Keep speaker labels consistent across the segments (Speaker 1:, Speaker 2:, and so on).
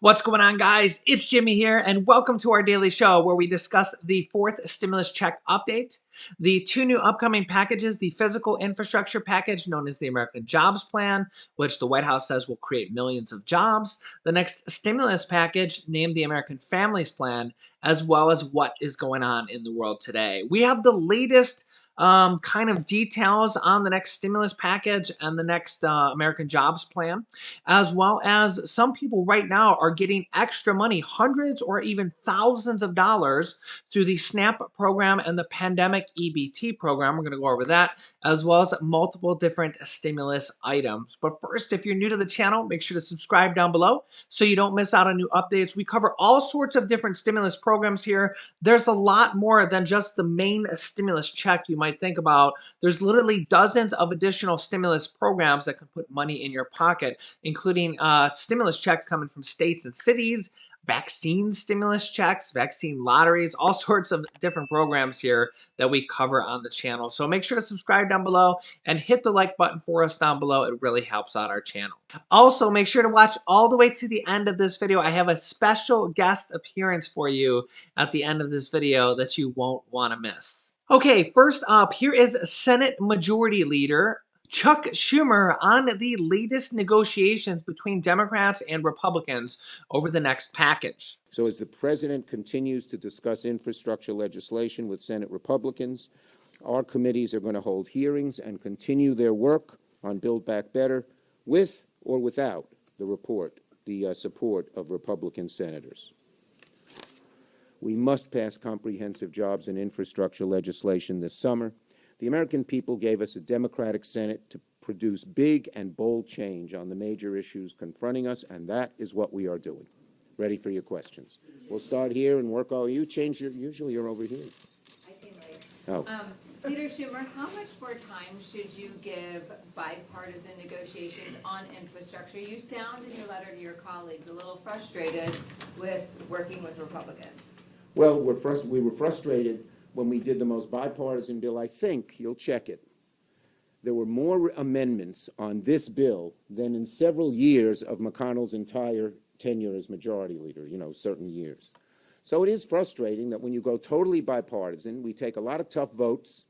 Speaker 1: What's going on, guys? It's Jimmy here, and welcome to our daily show where we discuss the fourth stimulus check update, the two new upcoming packages, the physical infrastructure package known as the American Jobs Plan, which the White House says will create millions of jobs, the next stimulus package named the American Families Plan, as well as what is going on in the world today. We have the latest kind of details on the next stimulus package and the next American Jobs Plan, as well as some people right now are getting extra money, hundreds or even thousands of dollars through the SNAP program and the pandemic EBT program. We're going to go over that, as well as multiple different stimulus items. But first, if you're new to the channel, make sure to subscribe down below so you don't miss out on new updates. We cover all sorts of different stimulus programs here. There's a lot more than just the main stimulus check you might think about. There's literally dozens of additional stimulus programs that can put money in your pocket, including stimulus checks coming from states and cities, vaccine stimulus checks, vaccine lotteries, all sorts of different programs here that we cover on the channel. So make sure to subscribe down below and hit the like button for us down below. It really helps out our channel. Also, make sure to watch all the way to the end of this video. I have a special guest appearance for you at the end of this video that you won't want to miss. Okay, first up, here is Senate Majority Leader Chuck Schumer on the latest negotiations between Democrats and Republicans over the next package.
Speaker 2: So as the president continues to discuss infrastructure legislation with Senate Republicans, our committees are going to hold hearings and continue their work on Build Back Better with or without the support of Republican senators. We must pass comprehensive jobs and infrastructure legislation this summer. The American people gave us a Democratic Senate to produce big and bold change on the major issues confronting us, and that is what we are doing. Ready for your questions. We'll start here and work all you. Usually you're over here.
Speaker 3: I came late.
Speaker 2: Oh.
Speaker 3: Leader Schumer, how much more time should you give bipartisan negotiations on infrastructure? You sound in your letter to your colleagues a little frustrated with working with Republicans.
Speaker 2: Well, we were frustrated when we did the most bipartisan bill. I think, you'll check it, there were more amendments on this bill than in several years of McConnell's entire tenure as majority leader, certain years. So it is frustrating that when you go totally bipartisan, we take a lot of tough votes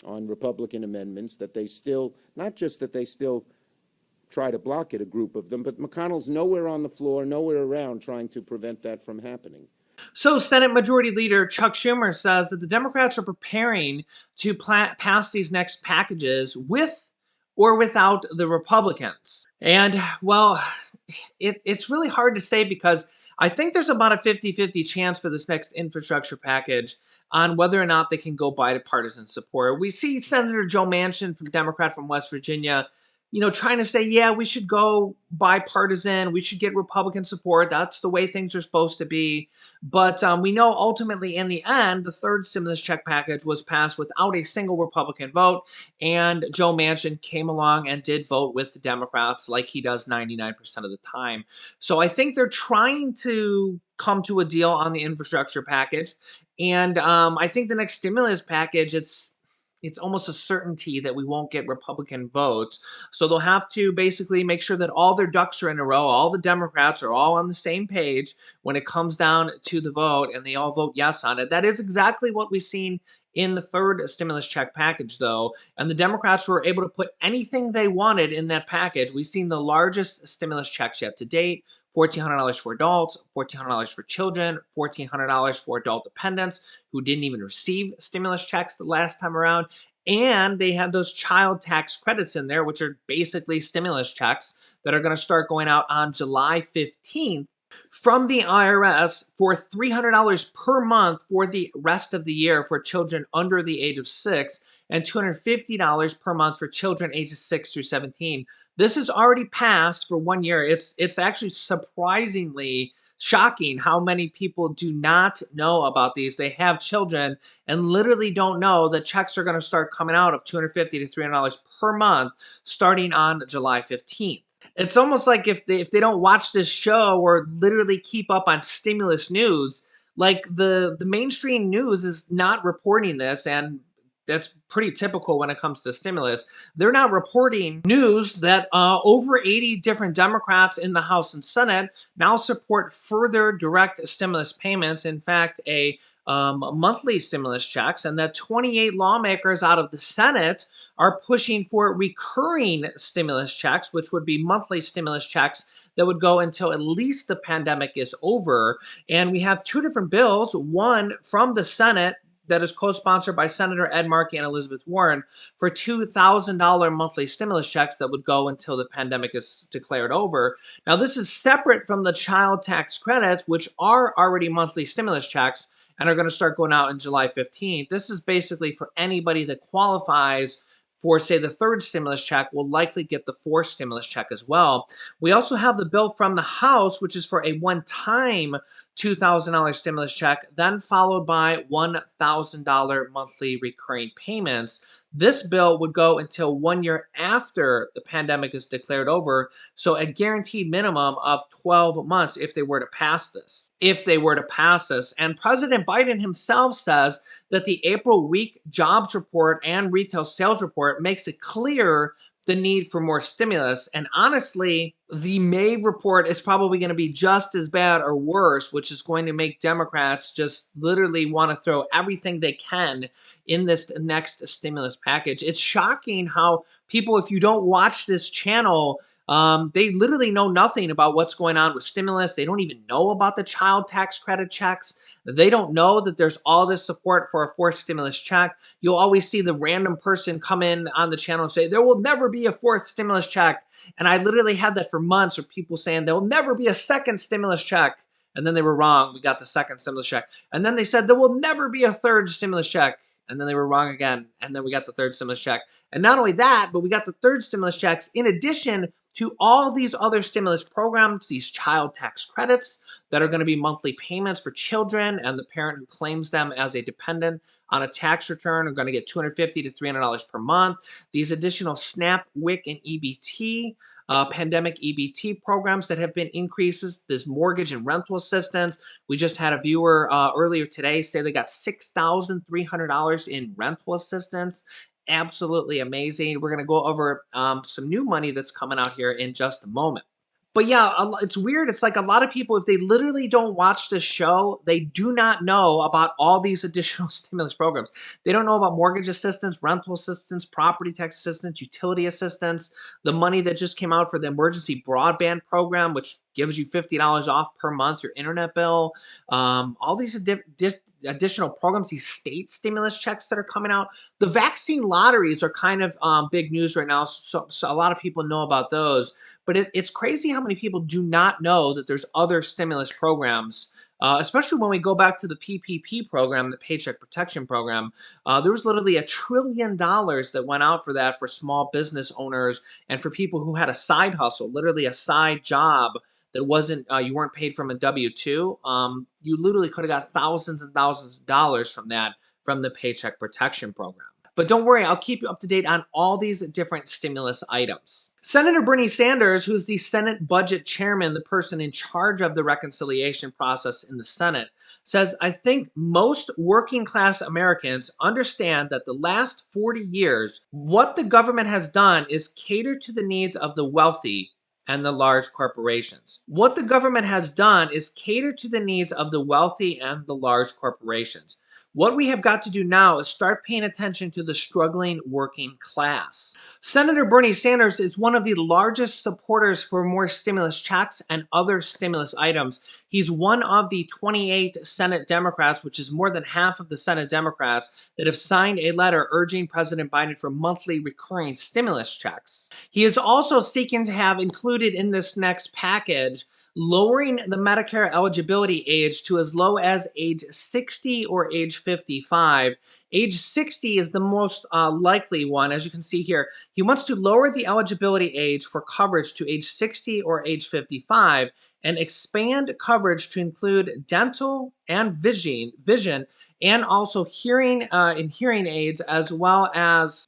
Speaker 2: on Republican amendments that they still, not just that they still try to block it, a group of them, but McConnell's nowhere on the floor, nowhere around trying to prevent that from happening.
Speaker 1: So Senate Majority Leader Chuck Schumer says that the Democrats are preparing to pass these next packages with or without the Republicans. And, well, it's really hard to say because I think there's about a 50-50 chance for this next infrastructure package on whether or not they can go bipartisan support. We see Senator Joe Manchin, Democrat from West Virginia, trying to say, yeah, we should go bipartisan. We should get Republican support. That's the way things are supposed to be. But we know ultimately in the end, the third stimulus check package was passed without a single Republican vote. And Joe Manchin came along and did vote with the Democrats like he does 99% of the time. So I think they're trying to come to a deal on the infrastructure package. And I think the next stimulus package, it's almost a certainty that we won't get Republican votes. So they'll have to basically make sure that all their ducks are in a row. All the Democrats are all on the same page when it comes down to the vote, and they all vote yes on it. That is exactly what we've seen in the third stimulus check package, though. And the Democrats were able to put anything they wanted in that package. We've seen the largest stimulus checks yet to date. $1,400 for adults, $1,400 for children, $1,400 for adult dependents who didn't even receive stimulus checks the last time around. And they had those child tax credits in there, which are basically stimulus checks that are going to start going out on July 15th from the IRS for $300 per month for the rest of the year for children under the age of 6 and $250 per month for children ages 6 through 17. This is already passed for 1 year. It's actually surprisingly shocking how many people do not know about these. They have children and literally don't know that checks are going to start coming out of $250 to $300 per month starting on July 15th. It's almost like if they don't watch this show or literally keep up on stimulus news, like the mainstream news is not reporting this, and that's pretty typical when it comes to stimulus. They're now reporting news that over 80 different Democrats in the House and Senate now support further direct stimulus payments. In fact, a monthly stimulus checks, and that 28 lawmakers out of the Senate are pushing for recurring stimulus checks, which would be monthly stimulus checks that would go until at least the pandemic is over. And we have two different bills, one from the Senate that is co-sponsored by Senator Ed Markey and Elizabeth Warren for $2,000 monthly stimulus checks that would go until the pandemic is declared over. Now, this is separate from the child tax credits, which are already monthly stimulus checks and are going to start going out on July 15th. This is basically for anybody that qualifies for, say, the third stimulus check will likely get the fourth stimulus check as well. We also have the bill from the House, which is for a one-time $2,000 stimulus check, then followed by $1,000 monthly recurring payments. This bill would go until 1 year after the pandemic is declared over, so a guaranteed minimum of 12 months if they were to pass this. If they were to pass this. And President Biden himself says that the April week jobs report and retail sales report makes it clear the need for more stimulus. And honestly, the May report is probably going to be just as bad or worse, which is going to make Democrats just literally want to throw everything they can in this next stimulus package. It's shocking how people, if you don't watch this channel, they literally know nothing about what's going on with stimulus. They don't even know about the child tax credit checks. They don't know that there's all this support for a fourth stimulus check. You'll always see the random person come in on the channel and say, there will never be a fourth stimulus check. And I literally had that for months of people saying there will never be a second stimulus check. And then they were wrong. We got the second stimulus check. And then they said there will never be a third stimulus check. And then they were wrong again. And then we got the third stimulus check. And not only that, but we got the third stimulus checks in addition to all these other stimulus programs, these child tax credits that are going to be monthly payments for children, and the parent who claims them as a dependent on a tax return are going to get $250 to $300 per month. These additional SNAP, WIC, and EBT, pandemic EBT programs that have been increases, this mortgage and rental assistance. We just had a viewer earlier today say they got $6,300 in rental assistance. Absolutely amazing. We're going to go over some new money that's coming out here in just a moment. But yeah, it's weird. It's like a lot of people, if they literally don't watch this show, they do not know about all these additional stimulus programs. They don't know about mortgage assistance, rental assistance, property tax assistance, utility assistance, the money that just came out for the emergency broadband program, which gives you $50 off per month your internet bill. All these additional programs, these state stimulus checks that are coming out. The vaccine lotteries are kind of big news right now, so a lot of people know about those. But it's crazy how many people do not know that there's other stimulus programs, especially when we go back to the PPP program, the Paycheck Protection Program. There was literally $1 trillion that went out for that for small business owners and for people who had a side hustle, literally a side job that wasn't, you weren't paid from a W-2. You literally could have got thousands and thousands of dollars from that, from the Paycheck Protection Program. But don't worry, I'll keep you up to date on all these different stimulus items. Senator Bernie Sanders, who's the Senate Budget Chairman, the person in charge of the reconciliation process in the Senate, says, I think most working class Americans understand that the last 40 years, what the government has done is cater to the needs of the wealthy and the large corporations. What the government has done is cater to the needs of the wealthy and the large corporations. What we have got to do now is start paying attention to the struggling working class. Senator Bernie Sanders is one of the largest supporters for more stimulus checks and other stimulus items. He's one of the 28 Senate Democrats, which is more than half of the Senate Democrats, that have signed a letter urging President Biden for monthly recurring stimulus checks. He is also seeking to have included in this next package lowering the Medicare eligibility age to as low as age 60 or age 55. Age 60 is the most likely one. As you can see here, he wants to lower the eligibility age for coverage to age 60 or age 55 and expand coverage to include dental and vision and also hearing and hearing aids, as well as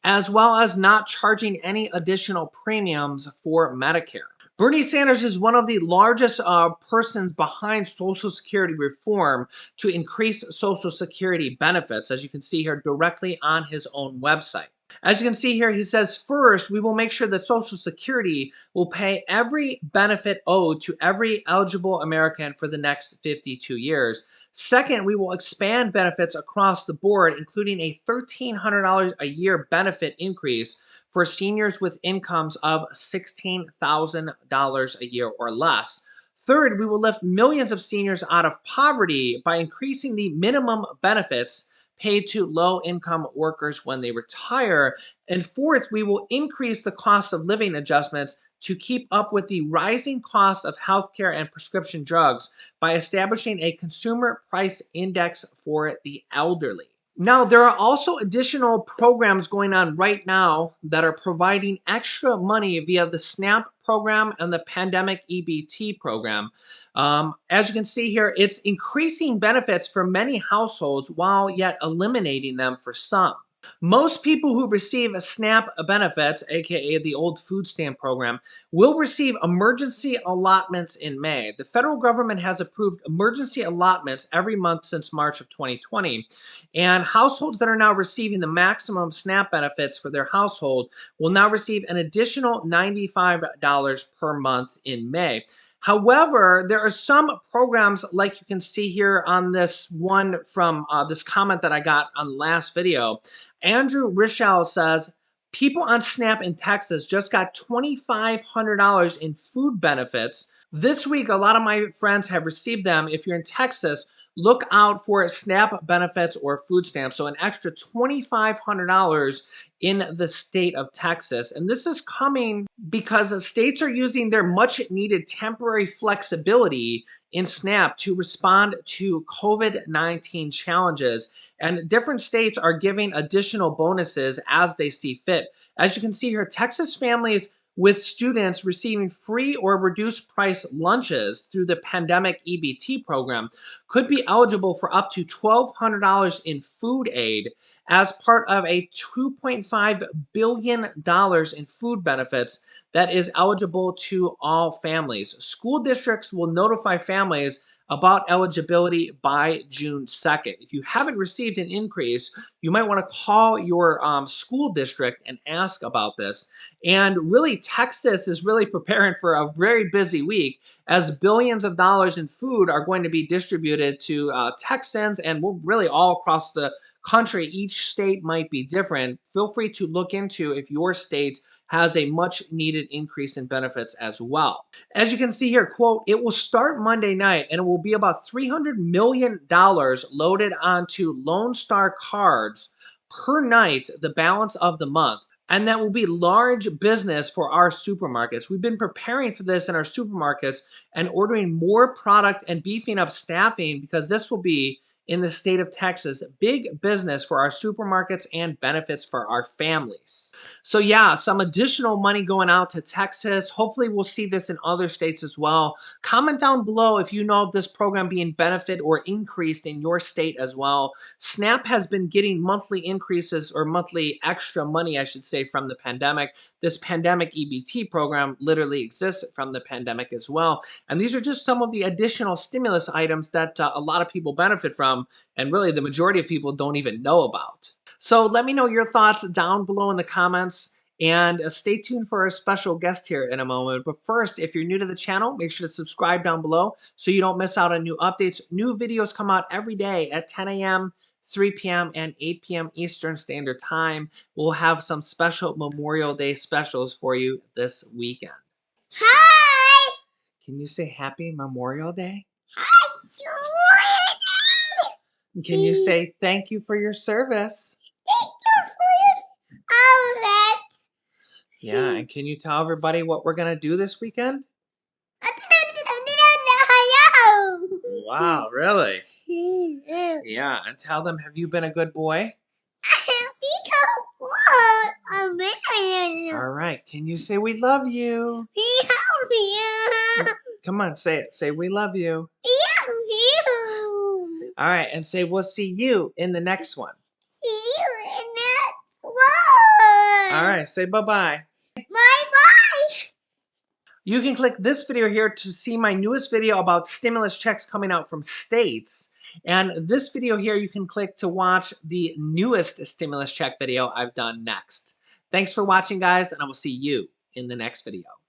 Speaker 1: not charging any additional premiums for Medicare. Bernie Sanders is one of the largest persons behind Social Security reform to increase Social Security benefits, as you can see here directly on his own website. As you can see here, he says, first, we will make sure that Social Security will pay every benefit owed to every eligible American for the next 52 years. Second, we will expand benefits across the board, including a $1,300 a year benefit increase for seniors with incomes of $16,000 a year or less. Third, we will lift millions of seniors out of poverty by increasing the minimum benefits paid to low-income workers when they retire. And fourth, we will increase the cost of living adjustments to keep up with the rising cost of healthcare and prescription drugs by establishing a consumer price index for the elderly. Now, there are also additional programs going on right now that are providing extra money via the SNAP program and the pandemic EBT program. As you can see here, it's increasing benefits for many households while yet eliminating them for some. Most people who receive SNAP benefits, aka the old food stamp program, will receive emergency allotments in May. The federal government has approved emergency allotments every month since March of 2020. And households that are now receiving the maximum SNAP benefits for their household will now receive an additional $95 per month in May. However, there are some programs like you can see here on this one from this comment that I got on the last video. Andrew Richel says, people on SNAP in Texas just got $2,500 in food benefits. This week, a lot of my friends have received them. If you're in Texas, look out for SNAP benefits or food stamps. So an extra $2,500 in the state of Texas. And this is coming because states are using their much needed temporary flexibility in SNAP to respond to COVID-19 challenges. And different states are giving additional bonuses as they see fit. As you can see here, Texas families with students receiving free or reduced price lunches through the pandemic EBT program could be eligible for up to $1,200 in food aid as part of a $2.5 billion in food benefits that is eligible to all families. School districts will notify families about eligibility by June 2nd. If you haven't received an increase, you might want to call your school district and ask about this. And really, Texas is really preparing for a very busy week as billions of dollars in food are going to be distributed to Texans and really all across the country. Each state might be different. Feel free to look into if your state has a much needed increase in benefits as well. As you can see here, quote, it will start Monday night and it will be about $300 million loaded onto Lone Star cards per night, the balance of the month. And that will be large business for our supermarkets. We've been preparing for this in our supermarkets and ordering more product and beefing up staffing because this will be in the state of Texas, big business for our supermarkets and benefits for our families. So yeah, some additional money going out to Texas. Hopefully we'll see this in other states as well. Comment down below if you know of this program being benefit or increased in your state as well. SNAP has been getting monthly increases or monthly extra money, I should say, from the pandemic. This pandemic EBT program literally exists from the pandemic as well. And these are just some of the additional stimulus items that a lot of people benefit from, and really the majority of people don't even know about. So let me know your thoughts down below in the comments, and stay tuned for a special guest here in a moment. But first, if you're new to the channel, make sure to subscribe down below so you don't miss out on new updates. New videos come out every day at 10 a.m., 3 p.m., and 8 p.m. Eastern Standard Time. We'll have some special Memorial Day specials for you this weekend.
Speaker 4: Hi!
Speaker 1: Can you say Happy Memorial Day?
Speaker 4: Hi,
Speaker 1: Can you say thank you for your service?
Speaker 4: thank you for your outlet.
Speaker 1: Yeah, and can you tell everybody what we're going to do this weekend? Wow, really? Yeah, and tell them, have you been a good boy? All right, can you say we love you? Come on, say it. Say we love you. All right, and say we'll see you in the next one. All right, say bye-bye.
Speaker 4: Bye-bye.
Speaker 1: You can click this video here to see my newest video about stimulus checks coming out from states. And this video here, you can click to watch the newest stimulus check video I've done next. Thanks for watching, guys, and I will see you in the next video.